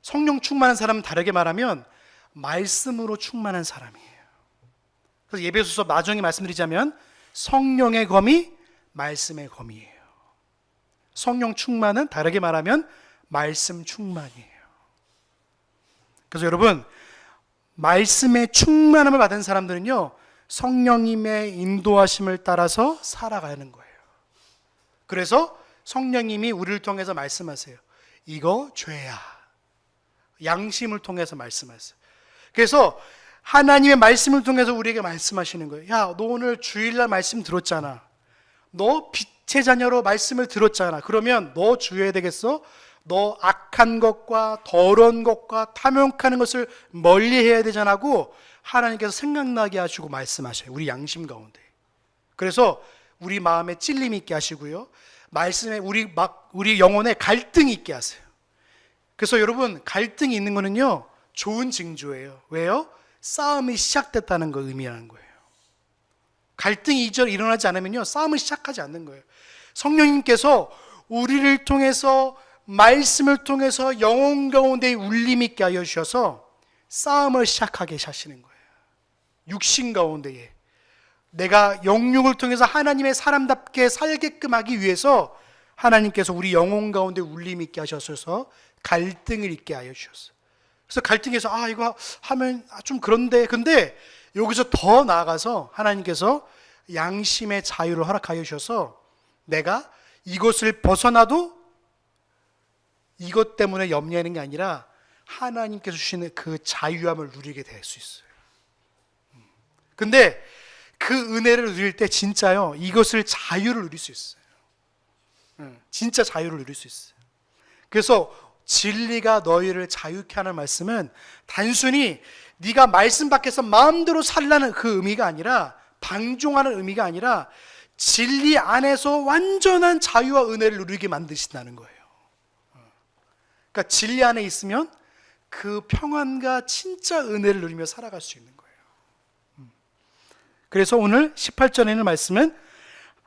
성령 충만한 사람은 다르게 말하면 말씀으로 충만한 사람이에요. 그래서 예배소서 나중에 말씀드리자면 성령의 검이 말씀의 검이에요. 성령 충만은 다르게 말하면 말씀 충만이에요. 그래서 여러분, 말씀의 충만함을 받은 사람들은요, 성령님의 인도하심을 따라서 살아가는 거예요. 그래서 성령님이 우리를 통해서 말씀하세요. 이거 죄야. 양심을 통해서 말씀하세요. 그래서 하나님의 말씀을 통해서 우리에게 말씀하시는 거예요. 야, 너 오늘 주일날 말씀 들었잖아. 너 빛의 자녀로 말씀을 들었잖아. 그러면 너 주의해야 되겠어? 너 악한 것과 더러운 것과 탐욕하는 것을 멀리해야 되잖아고 하나님께서 생각나게 하시고 말씀하셔요. 우리 양심 가운데. 그래서 우리 마음에 찔림이 있게 하시고요, 말씀에 우리 영혼에 갈등이 있게 하세요. 그래서 여러분, 갈등이 있는 거는요, 좋은 징조예요. 왜요? 싸움이 시작됐다는 걸 의미하는 거예요. 갈등이 일어나지 않으면요, 싸움을 시작하지 않는 거예요. 성령님께서 우리를 통해서, 말씀을 통해서 영혼 가운데 울림 있게 하여 주셔서 싸움을 시작하게 하시는 거예요. 육신 가운데에 내가 영육을 통해서 하나님의 사람답게 살게끔 하기 위해서 하나님께서 우리 영혼 가운데 울림 있게 하셔서 갈등을 있게 하여 주셨어요. 그래서 갈등에서 이거 하면 좀 그런데, 근데 여기서 더 나아가서 하나님께서 양심의 자유를 허락하여 주셔서 내가 이것을 벗어나도 이것 때문에 염려하는 게 아니라 하나님께서 주시는 그 자유함을 누리게 될 수 있어요. 근데 그 은혜를 누릴 때 진짜요, 이것을 자유를 누릴 수 있어요. 진짜 자유를 누릴 수 있어요. 그래서 진리가 너희를 자유케 하는 말씀은 단순히 네가 말씀 밖에서 마음대로 살라는 그 의미가 아니라, 방종하는 의미가 아니라 진리 안에서 완전한 자유와 은혜를 누리게 만드신다는 거예요. 그러니까 진리 안에 있으면 그 평안과 진짜 은혜를 누리며 살아갈 수 있는 거예요. 그래서 오늘 18절에 있는 말씀은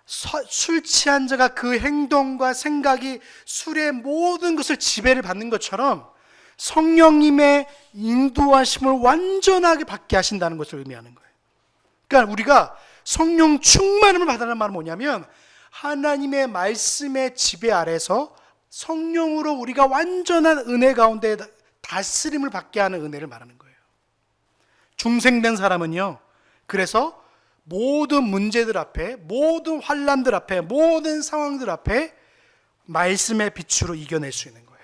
술 취한 자가 그 행동과 생각이 술의 모든 것을 지배를 받는 것처럼 성령님의 인도하심을 완전하게 받게 하신다는 것을 의미하는 거예요. 그러니까 우리가 성령 충만함을 받으라는 말은 뭐냐면, 하나님의 말씀의 지배 아래서 성령으로 우리가 완전한 은혜 가운데 다스림을 받게 하는 은혜를 말하는 거예요. 중생된 사람은요, 그래서 모든 문제들 앞에, 모든 환난들 앞에, 모든 상황들 앞에 말씀의 빛으로 이겨낼 수 있는 거예요.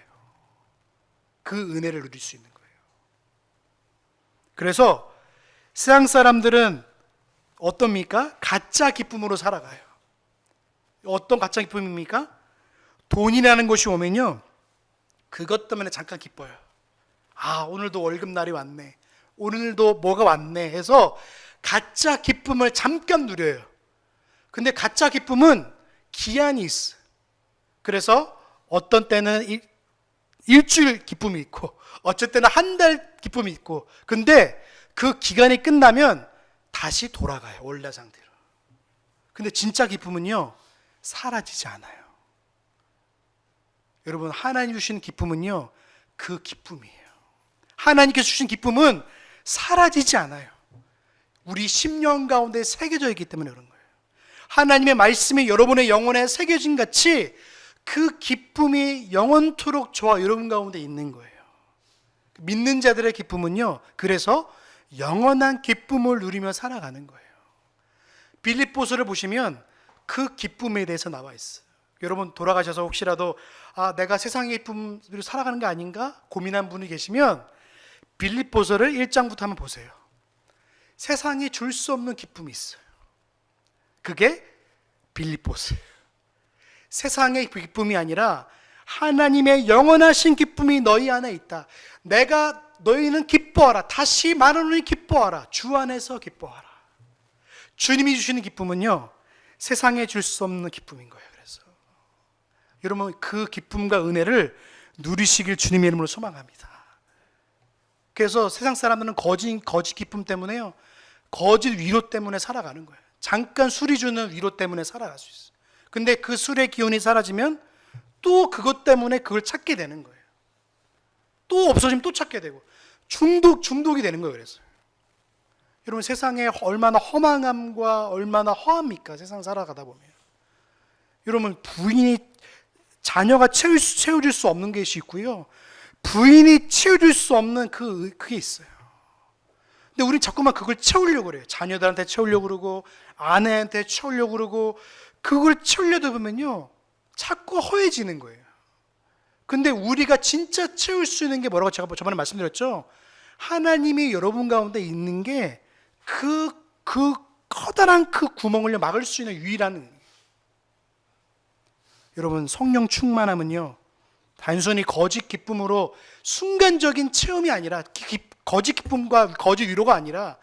그 은혜를 누릴 수 있는 거예요. 그래서 세상 사람들은 어떻습니까? 가짜 기쁨으로 살아가요. 어떤 가짜 기쁨입니까? 돈이라는 것이 오면요, 그것 때문에 잠깐 기뻐요. 오늘도 월급날이 왔네, 오늘도 뭐가 왔네 해서 가짜 기쁨을 잠깐 누려요. 근데 가짜 기쁨은 기한이 있어. 그래서 어떤 때는 일주일 기쁨이 있고, 어쩔 때는 한 달 기쁨이 있고, 근데 그 기간이 끝나면 다시 돌아가요, 원래 상태로. 근데 진짜 기쁨은요, 사라지지 않아요. 여러분, 하나님 주신 기쁨은요, 그 기쁨이에요. 하나님께서 주신 기쁨은 사라지지 않아요. 우리 심령 가운데 새겨져 있기 때문에 그런 거예요. 하나님의 말씀이 여러분의 영혼에 새겨진 같이 그 기쁨이 영원토록 저와 여러분 가운데 있는 거예요. 믿는 자들의 기쁨은요, 그래서 영원한 기쁨을 누리며 살아가는 거예요. 빌립보서를 보시면 그 기쁨에 대해서 나와 있어요. 여러분 돌아가셔서 혹시라도 내가 세상의 기쁨으로 살아가는 게 아닌가 고민한 분이 계시면 빌립보서를 1장부터 한번 보세요. 세상이 줄 수 없는 기쁨이 있어요. 그게 빌립보서예요. 세상의 기쁨이 아니라 하나님의 영원하신 기쁨이 너희 안에 있다. 너희는 기뻐하라. 다시 말하노니 기뻐하라. 주 안에서 기뻐하라. 주님이 주시는 기쁨은요, 세상에 줄 수 없는 기쁨인 거예요. 그래서 여러분 그 기쁨과 은혜를 누리시길 주님의 이름으로 소망합니다. 그래서 세상 사람들은 거짓 기쁨 때문에요, 거짓 위로 때문에 살아가는 거예요. 잠깐 술이 주는 위로 때문에 살아갈 수 있어요. 근데 그 술의 기운이 사라지면 또 그것 때문에 그걸 찾게 되는 거예요. 또 없어지면 또 찾게 되고 중독이 되는 거예요. 그래서 여러분 세상에 얼마나 허망함과 얼마나 허합니까? 세상 살아가다 보면 여러분 자녀가 채워줄 수 없는 것이 있고요, 부인이 채워줄 수 없는 그게 있어요. 근데 우린 자꾸만 그걸 채우려고 그래요. 자녀들한테 채우려고 그러고 아내한테 채우려고 그러고 그걸 채우려다 보면요 자꾸 허해지는 거예요. 근데 우리가 진짜 채울 수 있는 게 뭐라고 제가 저번에 말씀드렸죠? 하나님이 여러분 가운데 있는 게 그 커다란 그 구멍을 막을 수 있는 유일한, 여러분 성령 충만함은요 단순히 거짓 기쁨으로 순간적인 체험이 아니라 거짓 기쁨과 거짓 위로가 아니라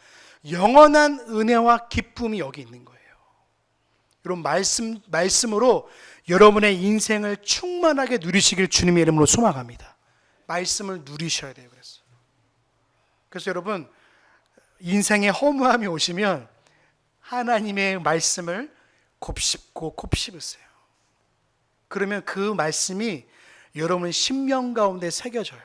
영원한 은혜와 기쁨이 여기 있는 거예요. 여러분 말씀으로 여러분의 인생을 충만하게 누리시길 주님의 이름으로 소망합니다. 말씀을 누리셔야 돼요. 그래서 여러분 인생에 허무함이 오시면 하나님의 말씀을 곱씹고 곱씹으세요. 그러면 그 말씀이 여러분의 심령 가운데 새겨져요.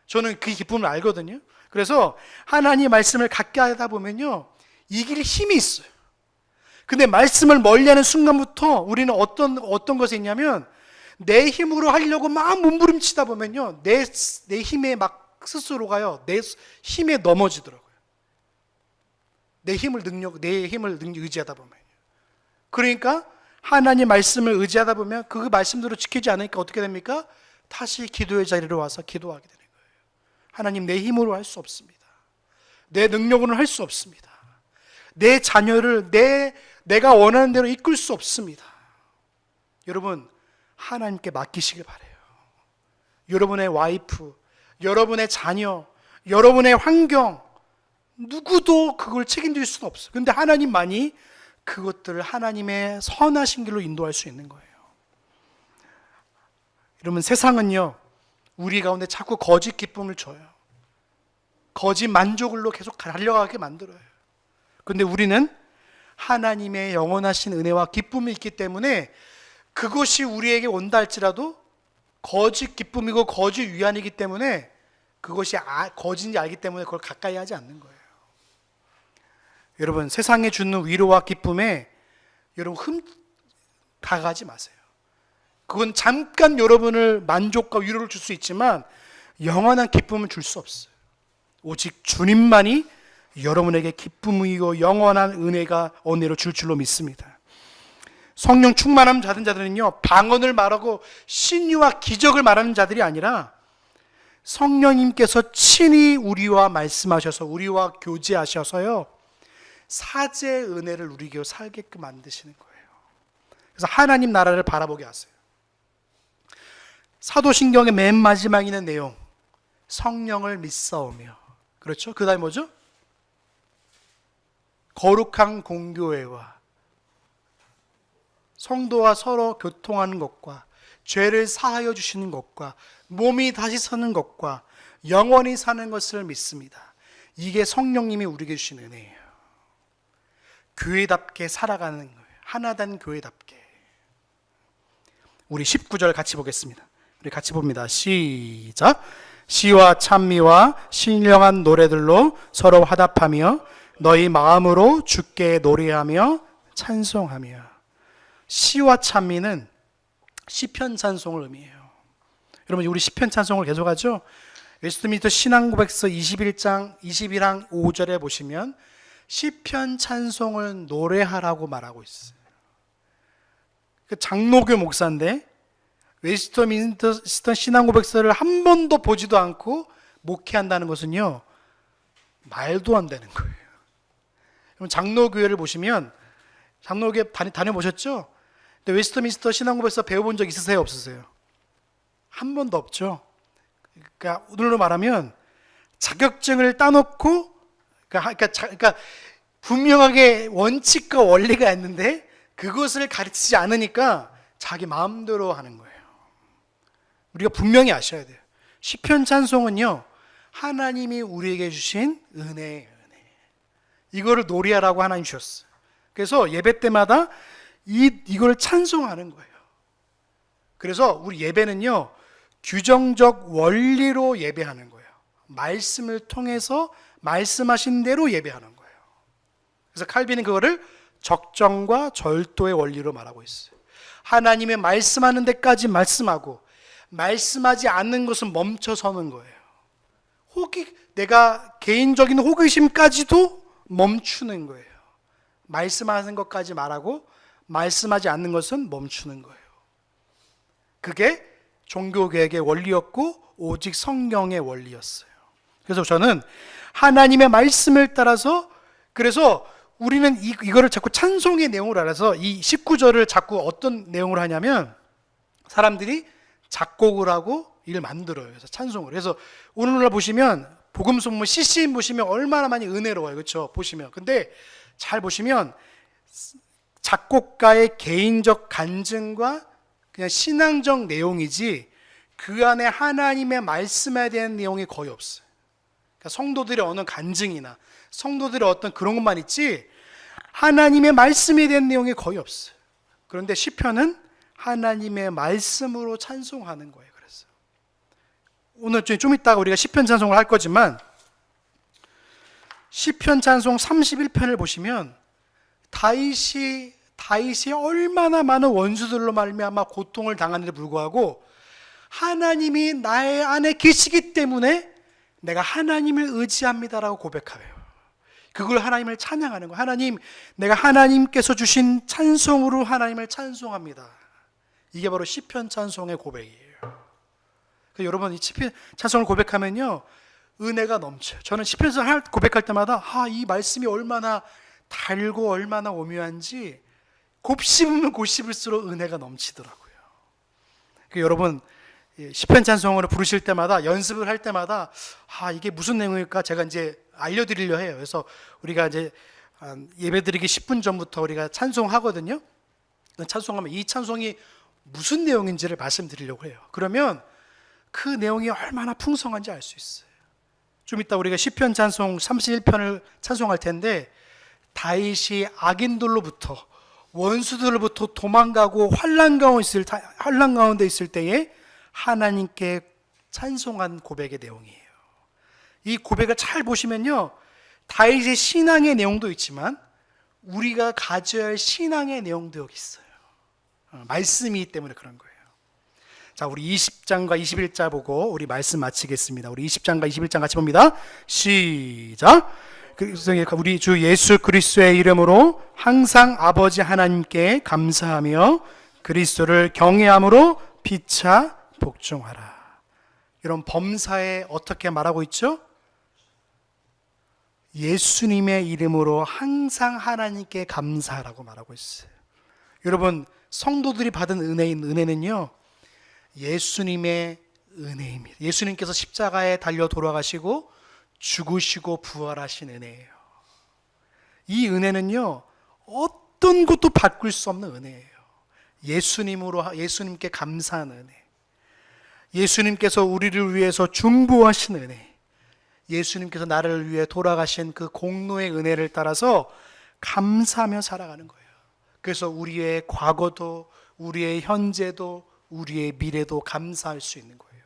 저는 그 기쁨을 알거든요. 그래서 하나님 말씀을 갖게 하다 보면요 이길 힘이 있어요. 근데 말씀을 멀리하는 순간부터 우리는 어떤 것이 있냐면 내 힘으로 하려고 막 몸부림치다 보면요 내 힘에 막 스스로가요 내 힘에 넘어지더라고요. 내 힘을 의지하다 보면. 그러니까 하나님 말씀을 의지하다 보면 그 말씀대로 지키지 않으니까 어떻게 됩니까? 다시 기도의 자리로 와서 기도하게 되는 거예요. 하나님 내 힘으로 할 수 없습니다. 내 능력으로는 할 수 없습니다. 내 자녀를 내가 원하는 대로 이끌 수 없습니다. 여러분 하나님께 맡기시길 바라요. 여러분의 와이프, 여러분의 자녀, 여러분의 환경 누구도 그걸 책임질 수는 없어요. 그런데 하나님만이 그것들을 하나님의 선하신 길로 인도할 수 있는 거예요. 여러분 세상은요 우리 가운데 자꾸 거짓 기쁨을 줘요. 거짓 만족을로 계속 달려가게 만들어요. 그런데 우리는 하나님의 영원하신 은혜와 기쁨이 있기 때문에 그것이 우리에게 온다 할지라도 거짓 기쁨이고 거짓 위안이기 때문에 그것이 거짓인지 알기 때문에 그걸 가까이 하지 않는 거예요. 여러분 세상에 주는 위로와 기쁨에 여러분 다가가지 마세요. 그건 잠깐 여러분을 만족과 위로를 줄 수 있지만 영원한 기쁨을 줄 수 없어요. 오직 주님만이 여러분에게 기쁨이고 영원한 은혜로 줄 줄로 믿습니다. 성령 충만함 받은 자들은요 방언을 말하고 신유와 기적을 말하는 자들이 아니라 성령님께서 친히 우리와 말씀하셔서 우리와 교제하셔서요 사제의 은혜를 누리게 살게끔 만드시는 거예요. 그래서 하나님 나라를 바라보게 하세요. 사도신경의 맨 마지막에 있는 내용, 성령을 믿사오며, 그렇죠? 그 다음에 뭐죠? 거룩한 공교회와 성도와 서로 교통하는 것과 죄를 사하여 주시는 것과 몸이 다시 서는 것과 영원히 사는 것을 믿습니다. 이게 성령님이 우리에게 주신 은혜예요. 교회답게 살아가는 거예요. 하나된 교회답게. 우리 19절 같이 보겠습니다. 우리 같이 봅니다. 시작. 시와 찬미와 신령한 노래들로 서로 화답하며 너희 마음으로 주께 노래하며 찬송하며. 시와 찬미는 시편 찬송을 의미해요. 여러분 우리 시편 찬송을 계속하죠. 웨스트민스터 신앙고백서 21장 21항 5절에 보시면 시편 찬송을 노래하라고 말하고 있어요. 그 장로교 목사인데 웨스트민스터 신앙고백서를 한 번도 보지도 않고 목회한다는 것은요 말도 안 되는 거예요. 여러분 장로교회를 보시면 장로교회 다녀보셨죠? 근데 웨스트민스터 신앙고백서 배워본 적 있으세요? 없으세요? 한 번도 없죠. 그러니까 오늘로 말하면 자격증을 따놓고 그러니까 분명하게 원칙과 원리가 있는데 그것을 가르치지 않으니까 자기 마음대로 하는 거예요. 우리가 분명히 아셔야 돼요. 시편 찬송은요 하나님이 우리에게 주신 은혜예요. 이거를 노래하라고 하나님 주셨어요. 그래서 예배 때마다 이걸 찬송하는 거예요. 그래서 우리 예배는요 규정적 원리로 예배하는 거예요. 말씀을 통해서 말씀하신 대로 예배하는 거예요. 그래서 칼빈은 그거를 적정과 절도의 원리로 말하고 있어요. 하나님의 말씀하는 데까지 말씀하고 말씀하지 않는 것은 멈춰서는 거예요. 내가 개인적인 호기심까지도 멈추는 거예요. 말씀하는 것까지 말하고 말씀하지 않는 것은 멈추는 거예요. 그게 종교개혁의 원리였고 오직 성경의 원리였어요. 그래서 저는 하나님의 말씀을 따라서, 그래서 우리는 이거를 자꾸 찬송의 내용을 알아서 이 19절을 자꾸 어떤 내용으로 하냐면 사람들이 작곡을 하고 이를 만들어요. 그래서 찬송을. 그래서 오늘날 보시면 복음송문 CCM 보시면 얼마나 많이 은혜로워요. 그렇죠? 보시면. 근데 잘 보시면 작곡가의 개인적 간증과 그냥 신앙적 내용이지 그 안에 하나님의 말씀에 대한 내용이 거의 없어요. 그러니까 성도들의 어느 간증이나 성도들의 어떤 그런 것만 있지 하나님의 말씀에 대한 내용이 거의 없어요. 그런데 시편은 하나님의 말씀으로 찬송하는 거예요. 그래서 오늘 좀 이따가 우리가 시편 찬송을 할 거지만 시편 찬송 31편을 보시면 다윗이 얼마나 많은 원수들로 말미암아 고통을 당하는데 불구하고 하나님이 나의 안에 계시기 때문에 내가 하나님을 의지합니다라고 고백해요. 그걸 하나님을 찬양하는 거예요. 하나님, 내가 하나님께서 주신 찬송으로 하나님을 찬송합니다. 이게 바로 시편 찬송의 고백이에요. 여러분, 이 시편 찬송을 고백하면요 은혜가 넘쳐요. 저는 시편 찬송을 고백할 때마다 이 말씀이 얼마나 달고 얼마나 오묘한지 곱씹으면 곱씹을수록 은혜가 넘치더라고요. 여러분, 시편 찬송을 부르실 때마다 연습을 할 때마다 이게 무슨 내용일까 제가 이제 알려드리려 해요. 그래서 우리가 이제 예배드리기 10분 전부터 우리가 찬송하거든요. 찬송하면 이 찬송이 무슨 내용인지를 말씀드리려고 해요. 그러면 그 내용이 얼마나 풍성한지 알 수 있어요. 좀 이따 우리가 시편 찬송 31편을 찬송할 텐데 다윗이 악인들로부터 원수들로부터 도망가고 환난 가운데 있을 때에 하나님께 찬송한 고백의 내용이에요. 이 고백을 잘 보시면요 다윗의 신앙의 내용도 있지만 우리가 가져야 할 신앙의 내용도 여기 있어요. 말씀이기 때문에 그런 거예요. 자, 우리 20장과 21장 보고 우리 말씀 마치겠습니다. 우리 20장과 21장 같이 봅니다. 시작. 그래서 우리 주 예수 그리스도의 이름으로 항상 아버지 하나님께 감사하며 그리스도를 경외함으로 피차 복종하라. 이런 범사에 어떻게 말하고 있죠? 예수님의 이름으로 항상 하나님께 감사하라고 말하고 있어요. 여러분, 성도들이 받은 은혜는요 예수님의 은혜입니다. 예수님께서 십자가에 달려 돌아가시고 죽으시고 부활하신 은혜예요. 이 은혜는요 어떤 것도 바꿀 수 없는 은혜예요. 예수님께 감사하는 은혜, 예수님께서 우리를 위해서 중보하신 은혜, 예수님께서 나를 위해 돌아가신 그 공로의 은혜를 따라서 감사하며 살아가는 거예요. 그래서 우리의 과거도 우리의 현재도 우리의 미래도 감사할 수 있는 거예요.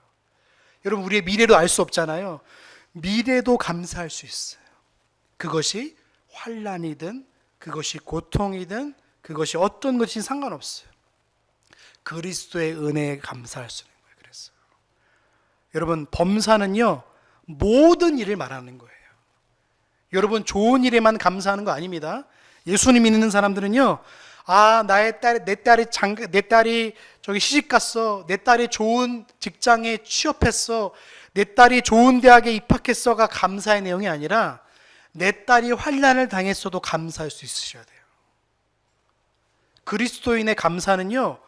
여러분, 우리의 미래도 알 수 없잖아요. 미래도 감사할 수 있어요. 그것이 환난이든 그것이 고통이든 그것이 어떤 것이든 상관없어요. 그리스도의 은혜에 감사할 수 있는 거예요. 그래서 여러분, 범사는요 모든 일을 말하는 거예요. 여러분, 좋은 일에만 감사하는 거 아닙니다. 예수님 믿는 사람들은요 내 딸이 저기 시집 갔어, 내 딸이 좋은 직장에 취업했어, 내 딸이 좋은 대학에 입학했어가 감사의 내용이 아니라 내 딸이 환난을 당했어도 감사할 수 있으셔야 돼요. 그리스도인의 감사는요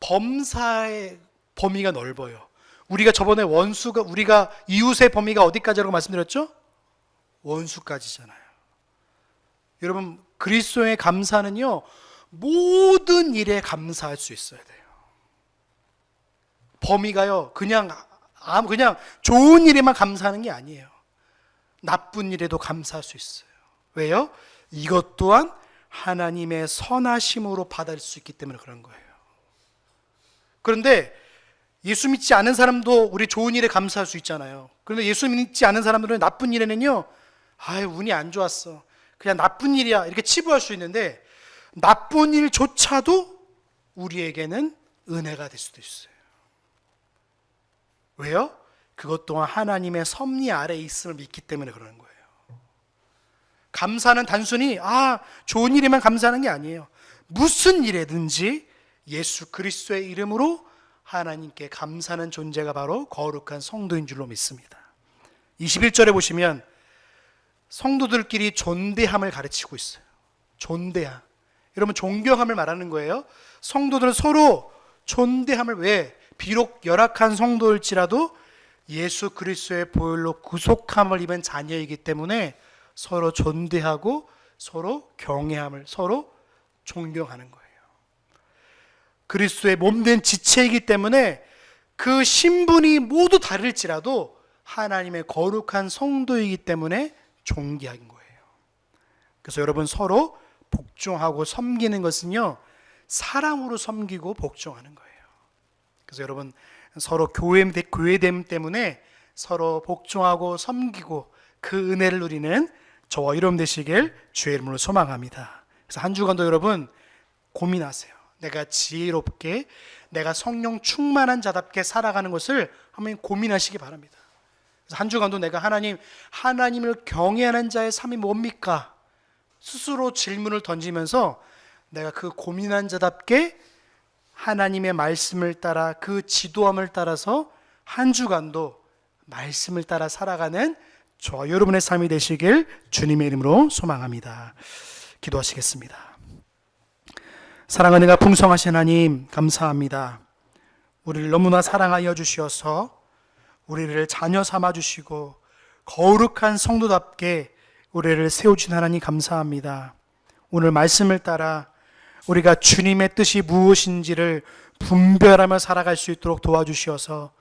범사의 범위가 넓어요. 우리가 저번에 우리가 이웃의 범위가 어디까지라고 말씀드렸죠? 원수까지잖아요. 여러분, 그리스도의 감사는요 모든 일에 감사할 수 있어야 돼요. 범위가요 그냥 좋은 일에만 감사하는 게 아니에요. 나쁜 일에도 감사할 수 있어요. 왜요? 이것 또한 하나님의 선하심으로 받을 수 있기 때문에 그런 거예요. 그런데 예수 믿지 않은 사람도 우리 좋은 일에 감사할 수 있잖아요. 그런데 예수 믿지 않은 사람들은 나쁜 일에는요 운이 안 좋았어, 그냥 나쁜 일이야, 이렇게 치부할 수 있는데 나쁜 일조차도 우리에게는 은혜가 될 수도 있어요. 왜요? 그것 또한 하나님의 섭리 아래에 있음을 믿기 때문에 그러는 거예요. 감사는 단순히 좋은 일에만 감사하는 게 아니에요. 무슨 일에든지 예수 그리스도의 이름으로 하나님께 감사하는 존재가 바로 거룩한 성도인 줄로 믿습니다. 21절에 보시면 성도들끼리 존대함을 가르치고 있어요. 존대함. 여러분, 존경함을 말하는 거예요. 성도들은 서로 존대함을, 왜? 비록 열악한 성도일지라도 예수 그리스도의 보혈로 구속함을 입은 자녀이기 때문에 서로 존대하고 서로 경외함을, 서로 존경하는 거예요. 그리스도의 몸된 지체이기 때문에 그 신분이 모두 다를지라도 하나님의 거룩한 성도이기 때문에 존귀한 거예요. 그래서 여러분, 서로 복종하고 섬기는 것은요, 사랑으로 섬기고 복종하는 거예요. 그래서 여러분, 서로 교회됨 때문에 서로 복종하고 섬기고 그 은혜를 누리는 저와 여러분 되시길 주의 이름으로 소망합니다. 그래서 한 주간도 여러분 고민하세요. 내가 지혜롭게, 내가 성령 충만한 자답게 살아가는 것을 한번 고민하시기 바랍니다. 그래서 한 주간도 내가 하나님을 경외하는 자의 삶이 뭡니까? 스스로 질문을 던지면서 내가 그 고민한 자답게 하나님의 말씀을 따라, 그 지도함을 따라서 한 주간도 말씀을 따라 살아가는 저와 여러분의 삶이 되시길 주님의 이름으로 소망합니다. 기도하시겠습니다. 사랑하는 풍성하신 하나님, 감사합니다. 우리를 너무나 사랑하여 주시어서 우리를 자녀 삼아 주시고 거룩한 성도답게 우리를 세우신 하나님, 감사합니다. 오늘 말씀을 따라 우리가 주님의 뜻이 무엇인지를 분별하며 살아갈 수 있도록 도와주시어서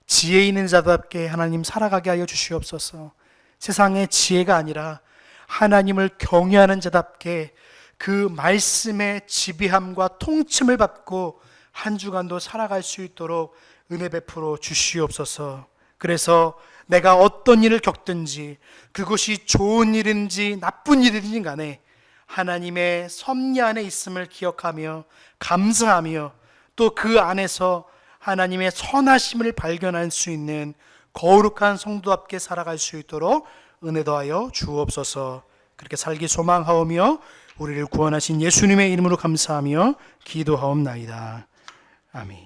지혜 있는 자답게 하나님 살아가게 하여 주시옵소서. 세상의 지혜가 아니라 하나님을 경외하는 자답게 그 말씀의 지배함과 통침을 받고 한 주간도 살아갈 수 있도록 은혜 베풀어 주시옵소서. 그래서 내가 어떤 일을 겪든지, 그것이 좋은 일인지 나쁜 일이든지 간에 하나님의 섭리 안에 있음을 기억하며 감사하며 또 그 안에서 하나님의 선하심을 발견할 수 있는 거룩한 성도답게 살아갈 수 있도록 은혜 더하여 주옵소서. 그렇게 살기 소망하오며 우리를 구원하신 예수님의 이름으로 감사하며 기도하옵나이다. 아멘.